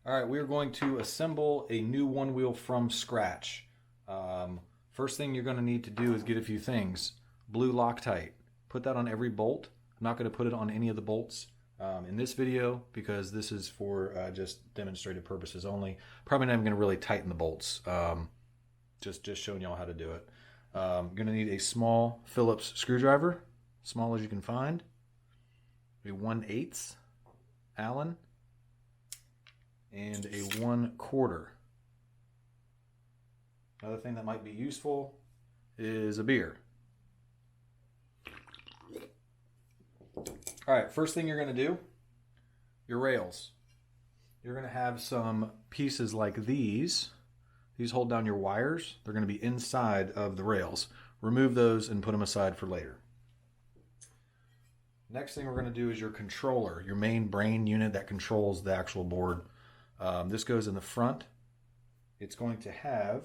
All right, we are going to assemble a new one wheel from scratch. First thing you're going to need to do is get a few things. Blue Loctite. Put that on every bolt. I'm not going to put it on any of the bolts in this video because this is for just demonstrative purposes only. Probably not even going to really tighten the bolts. Just showing y'all how to do it. You're going to need a small Phillips screwdriver, small as you can find. A 1/8 Allen. And a 1/4. Another thing that might be useful is a beer. All right, first thing you're going to do, your rails. You're going to have some pieces like these. These hold down your wires. They're going to be inside of the rails. Remove those and put them aside for later. Next thing we're going to do is your controller, your main brain unit that controls the actual board. This goes in the front. It's going to have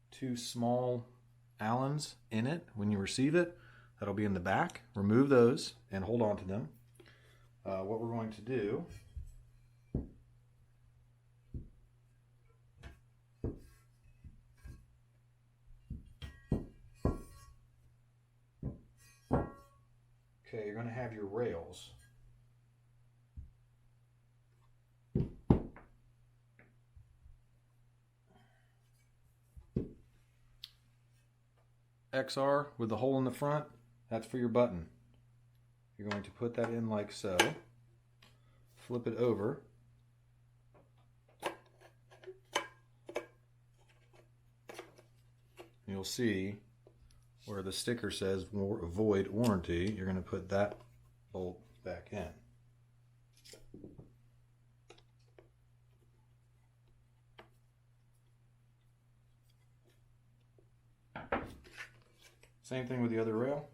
two small Allens in it when you receive it. That'll be in the back. Remove those and hold on to them. What we're going to do you're going to have your rails. XR with the hole in the front, that's for your button. You're going to put that in like so. Flip it over. You'll see where the sticker says void warranty. You're going to put that bolt back in. Same thing with the other rail.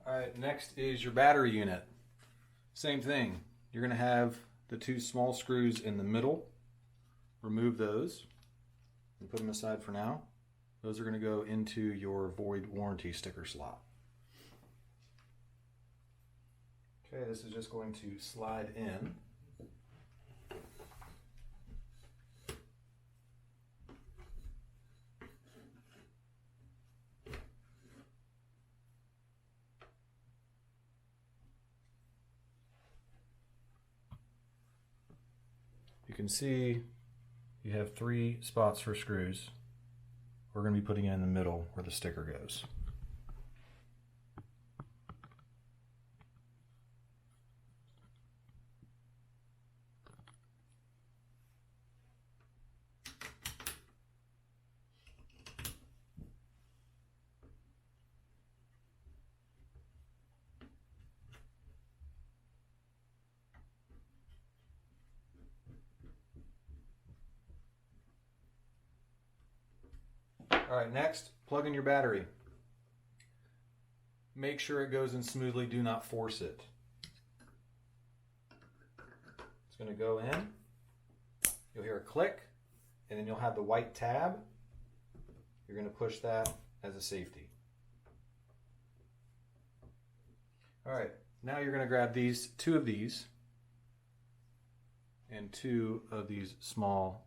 All right, next is your battery unit. Same thing. You're going to have the two small screws in the middle. Remove those and put them aside for now. Those are going to go into your void warranty sticker slot. Okay, this is just going to slide in. You can see you have 3 spots for screws. We're going to be putting it in the middle where the sticker goes. All right, next, plug in your battery. Make sure it goes in smoothly. Do not force it. It's going to go in. You'll hear a click, and then you'll have the white tab. You're going to push that as a safety. All right, now you're going to grab these, 2 of these, and 2 of these small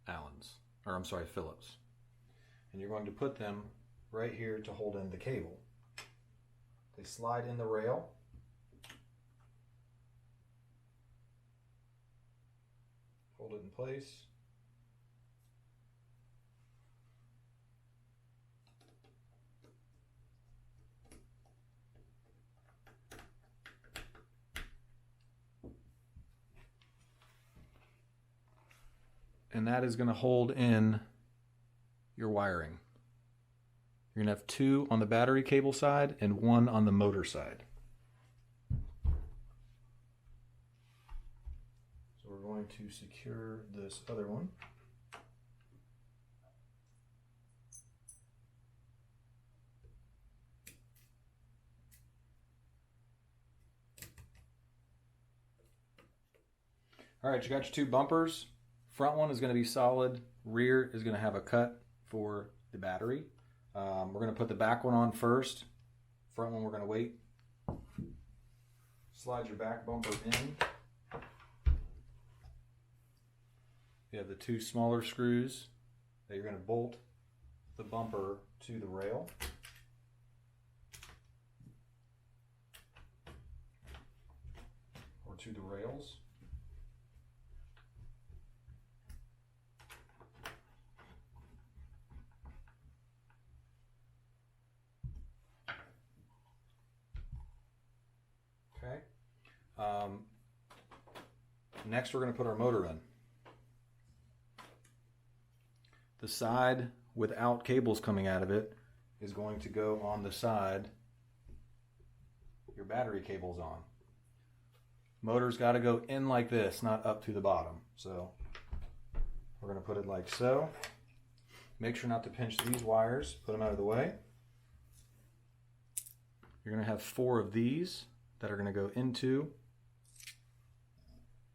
Allens. Or I'm sorry, Phillips. And you're going to put them right here to hold in the cable. They slide in the rail. Hold it in place. And that is going to hold in your wiring. You're going to have 2 on the battery cable side and 1 on the motor side. So we're going to secure this other one. All right, you got your 2 bumpers. Front one is going to be solid. Rear is going to have a cut for the battery. We're going to put the back one on first. Front one we're going to wait. Slide your back bumper in. You have the 2 smaller screws that you're going to bolt the bumper to the rail. Or to the rails. Okay. Next we're going to put our motor in. The side without cables coming out of it is going to go on the side your battery cable's on. Motor's got to go in like this, not up to the bottom. So we're going to put it like so. Make sure not to pinch these wires. Put them out of the way. You're going to have 4 of these that are going to go into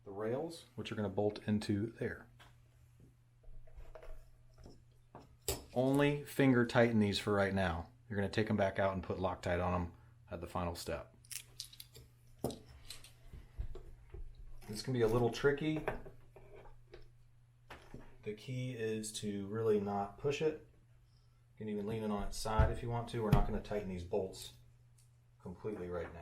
the rails, which are going to bolt into there. Only finger tighten these for right now. You're going to take them back out and put Loctite on them at the final step. This can be a little tricky. The key is to really not push it. You can even lean it on its side if you want to. We're not going to tighten these bolts completely right now.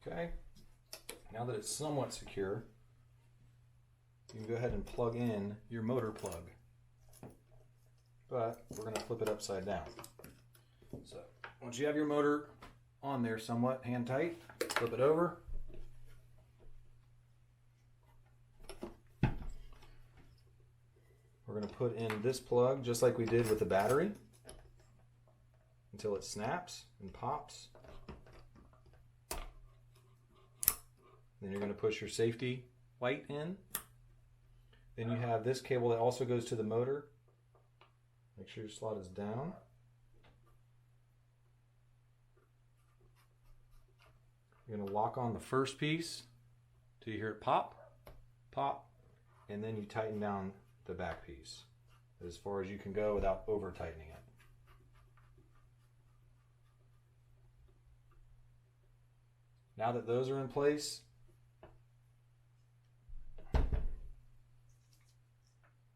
Okay, now that it's somewhat secure, you can go ahead and plug in your motor plug. But we're going to flip it upside down. So once you have your motor on there somewhat hand tight, flip it over. We're going to put in this plug just like we did with the battery until it snaps and pops. Then you're going to push your safety light in. Then you have this cable that also goes to the motor. Make sure your slot is down. You're going to lock on the first piece till you hear it pop, pop, and then you tighten down the back piece as far as you can go without over tightening it. Now that those are in place,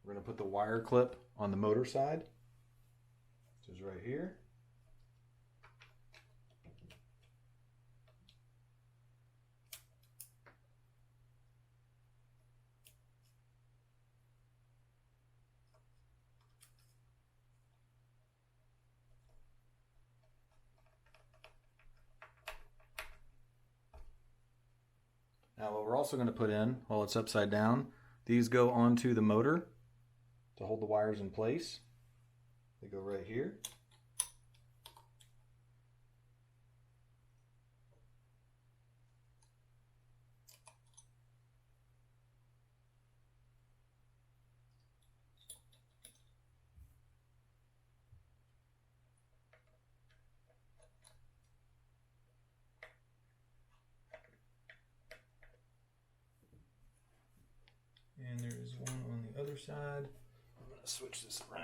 we're going to put the wire clip on the motor side, which is right here. Now what we're also going to put in, while it's upside down, these go onto the motor to hold the wires in place. They go right here. And there is one on the other side. I'm going to switch this around.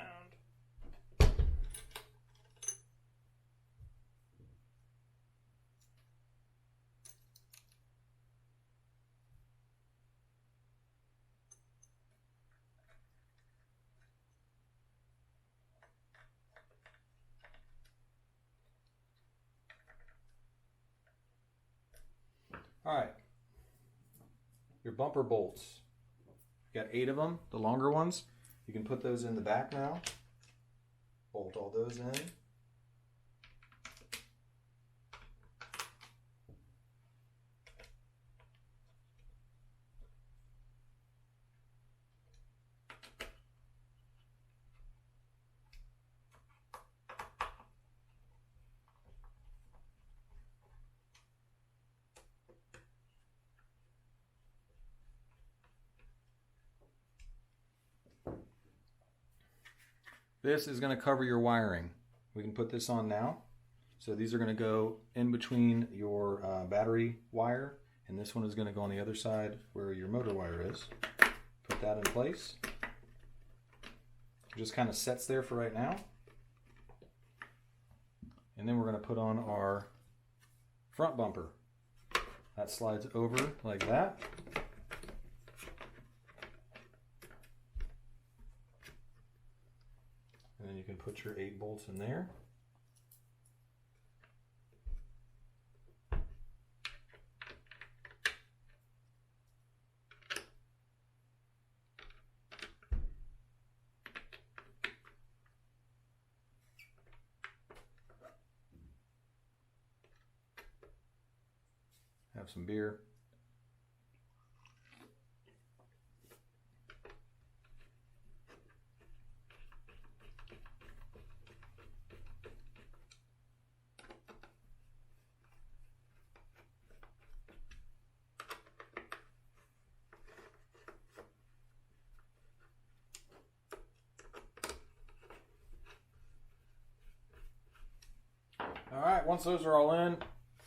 All right, your bumper bolts. You got 8 of them, the longer ones. You can put those in the back now. Bolt all those in. This is going to cover your wiring. We can put this on now. So these are going to go in between your battery wire, and this one is going to go on the other side where your motor wire is. Put that in place. It just kind of sets there for right now. And then we're going to put on our front bumper. That slides over like that. And then you can put your 8 bolts in there. Have some beer. All right, once those are all in,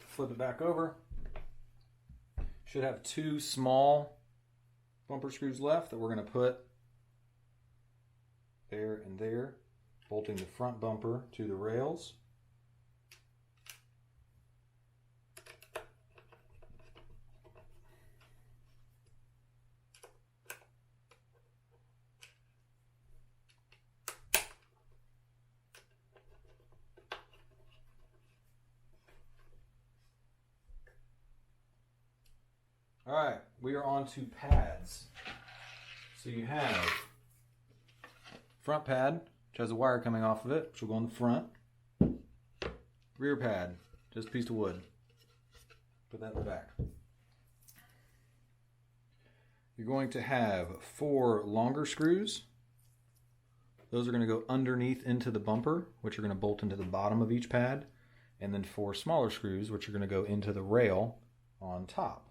flip it back over. Should have 2 small bumper screws left that we're going to put there and there, bolting the front bumper to the rails. All right, we are on to pads. So you have front pad, which has a wire coming off of it, which will go on the front. Rear pad, just a piece of wood. Put that in the back. You're going to have 4 longer screws. Those are going to go underneath into the bumper, which are going to bolt into the bottom of each pad. And then 4 smaller screws, which are going to go into the rail on top.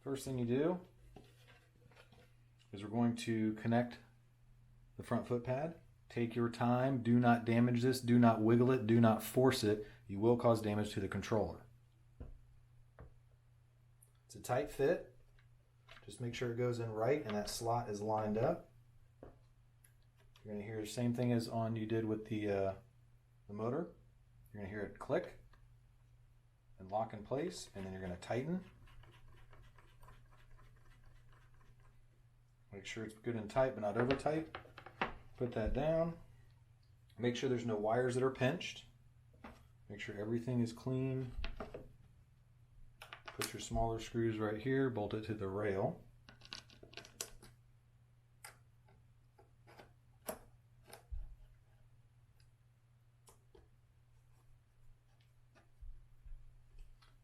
First thing you do is we're going to connect the front foot pad. Take your time. Do not damage this. Do not wiggle it. Do not force it. You will cause damage to the controller. It's a tight fit. Just make sure it goes in right and that slot is lined up. You're going to hear the same thing as you did with the motor. You're going to hear it click and lock in place, and then you're going to tighten. Make sure it's good and tight, but not over tight. Put that down. Make sure there's no wires that are pinched. Make sure everything is clean. Put your smaller screws right here, bolt it to the rail.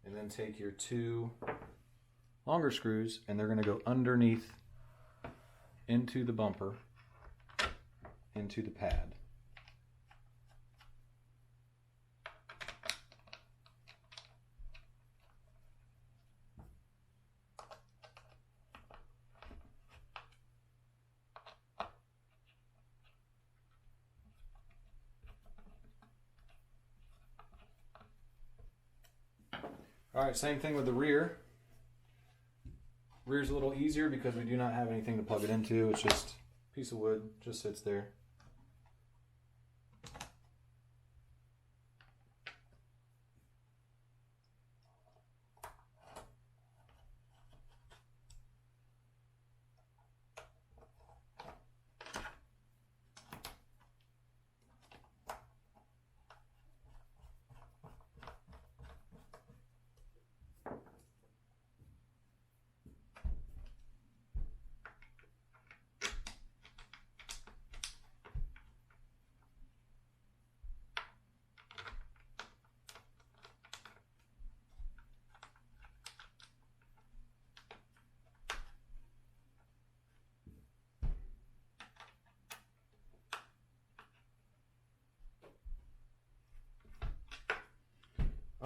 And then take your 2 longer screws, and they're going to go underneath into the bumper, into the pad. All right, same thing with the rear. Rear's a little easier because we do not have anything to plug it into. It's just a piece of wood, just sits there.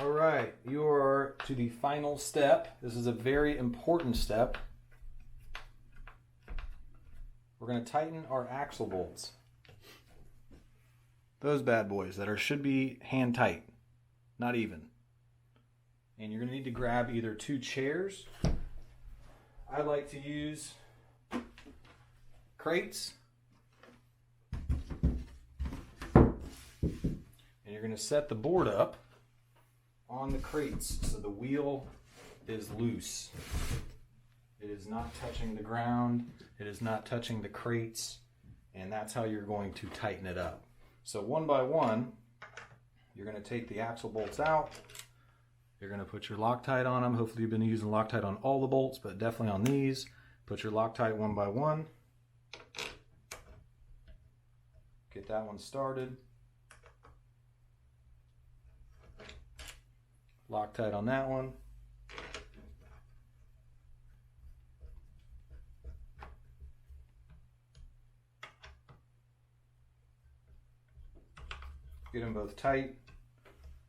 All right, you are to the final step. This is a very important step. We're going to tighten our axle bolts. Those bad boys that should be hand tight, not even. And you're going to need to grab either 2 chairs. I like to use crates. And you're going to set the board up on the crates so the wheel is loose. It is not touching the ground. It is not touching the crates. And that's how you're going to tighten it up. So one by one, you're going to take the axle bolts out. You're going to put your Loctite on them. Hopefully you've been using Loctite on all the bolts, but definitely on these. Put your Loctite one by one. Get that one started. Loctite on that one. Get them both tight,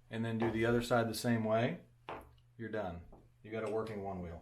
and then do the other side the same way. You're done. You got a working one wheel.